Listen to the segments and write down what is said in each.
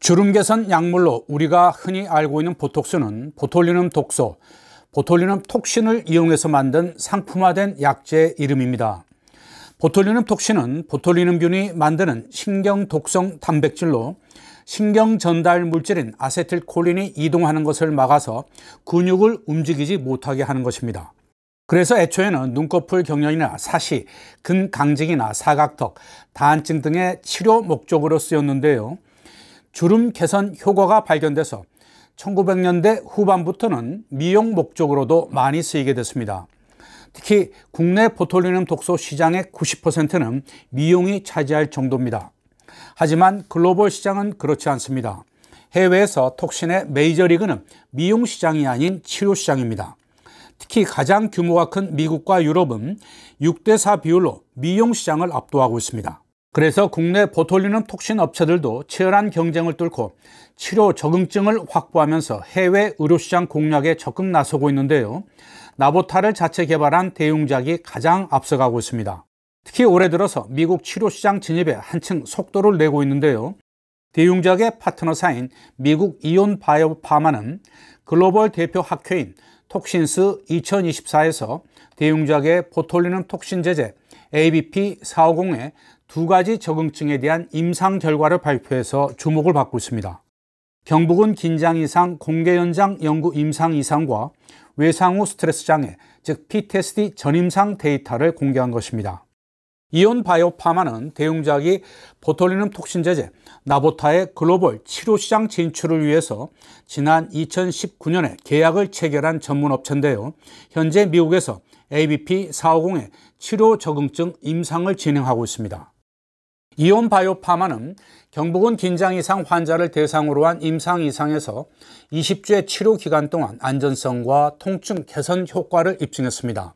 주름 개선 약물로 우리가 흔히 알고 있는 보톡스는 보톨리눔 독소, 보톨리눔 톡신을 이용해서 만든 상품화된 약제의 이름입니다. 보톨리눔 톡신은 보톨리눔균이 만드는 신경독성 단백질로 신경 전달 물질인 아세틸콜린이 이동하는 것을 막아서 근육을 움직이지 못하게 하는 것입니다. 그래서 애초에는 눈꺼풀 경련이나 사시, 근강직이나 사각턱, 다한증 등의 치료 목적으로 쓰였는데요. 주름 개선 효과가 발견돼서 1900년대 후반부터는 미용 목적으로도 많이 쓰이게 됐습니다. 특히 국내 보톨리눔 독소 시장의 90%는 미용이 차지할 정도입니다. 하지만 글로벌 시장은 그렇지 않습니다. 해외에서 톡신의 메이저리그는 미용 시장이 아닌 치료 시장입니다. 특히 가장 규모가 큰 미국과 유럽은 6대4 비율로 미용 시장을 압도하고 있습니다. 그래서 국내 보톨리눔 톡신 업체들도 치열한 경쟁을 뚫고 치료 적응증을 확보하면서 해외 의료시장 공략에 적극 나서고 있는데요. 나보타를 자체 개발한 대용작이 가장 앞서가고 있습니다. 특히 올해 들어서 미국 치료시장 진입에 한층 속도를 내고 있는데요. 대용작의 파트너사인 미국 이온 바이오 파마는 글로벌 대표 학회인 톡신스 2024에서 대용작의 보톨리눔 톡신 제제 ABP450의 두 가지 적응증에 대한 임상 결과를 발표해서 주목을 받고 있습니다. 경부근 긴장 이상 공개 연장 연구 임상 이상과 외상 후 스트레스 장애, 즉 PTSD 전임상 데이터를 공개한 것입니다. 이온 바이오 파마는 대용작이 보톨리눔 톡신 제제 나보타의 글로벌 치료 시장 진출을 위해서 지난 2019년에 계약을 체결한 전문 업체인데요. 현재 미국에서 ABP450의 치료 적응증 임상을 진행하고 있습니다. 이온 바이오 파마는 경부근 긴장 이상 환자를 대상으로 한 임상 이상에서 20주의 치료 기간 동안 안전성과 통증 개선 효과를 입증했습니다.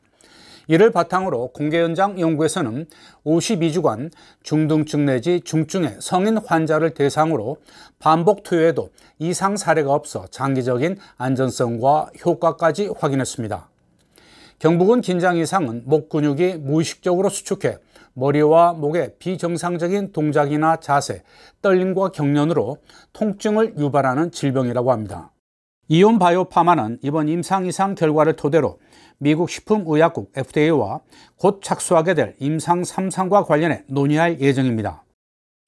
이를 바탕으로 공개 연장 연구에서는 52주간 중등증 내지 중증의 성인 환자를 대상으로 반복 투여에도 이상 사례가 없어 장기적인 안전성과 효과까지 확인했습니다. 경부근 긴장 이상은 목 근육이 무의식적으로 수축해 머리와 목의 비정상적인 동작이나 자세, 떨림과 경련으로 통증을 유발하는 질병이라고 합니다. 이온 바이오 파마는 이번 임상 이상 결과를 토대로 미국 식품의약국 FDA와 곧 착수하게 될 임상 3상과 관련해 논의할 예정입니다.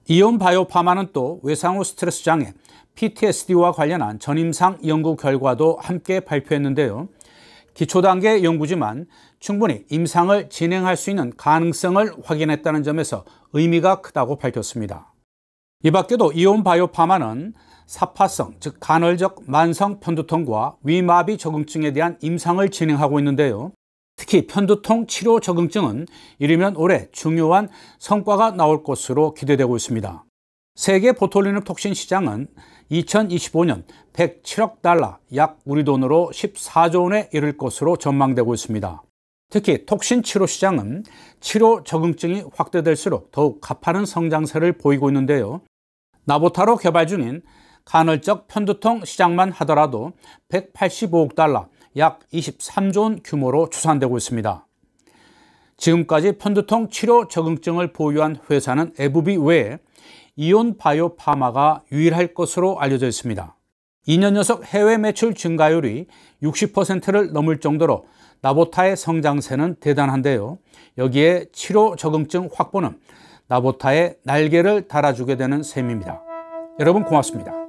이온 바이오 파마는 또 외상 후 스트레스 장애, PTSD와 관련한 전임상 연구 결과도 함께 발표했는데요. 기초 단계 연구지만 충분히 임상을 진행할 수 있는 가능성을 확인했다는 점에서 의미가 크다고 밝혔습니다. 이 밖에도 이온 바이오 파마는 사파성, 즉 간헐적 만성 편두통과 위마비 적응증에 대한 임상을 진행하고 있는데요. 특히 편두통 치료 적응증은 이르면 올해 중요한 성과가 나올 것으로 기대되고 있습니다. 세계 보톨리눔 톡신 시장은 2025년 107억 달러, 약 우리 돈으로 14조 원에 이를 것으로 전망되고 있습니다. 특히 톡신 치료 시장은 치료 적응증이 확대될수록 더욱 가파른 성장세를 보이고 있는데요. 나보타로 개발 중인 간헐적 편두통 시장만 하더라도 185억 달러, 약 23조 원 규모로 추산되고 있습니다. 지금까지 편두통 치료 적응증을 보유한 회사는 에브비 외에 이온 바이오 파마가 유일할 것으로 알려져 있습니다. 2년 연속 해외 매출 증가율이 60%를 넘을 정도로 나보타의 성장세는 대단한데요. 여기에 치료 적응증 확보는 나보타의 날개를 달아주게 되는 셈입니다. 여러분 고맙습니다.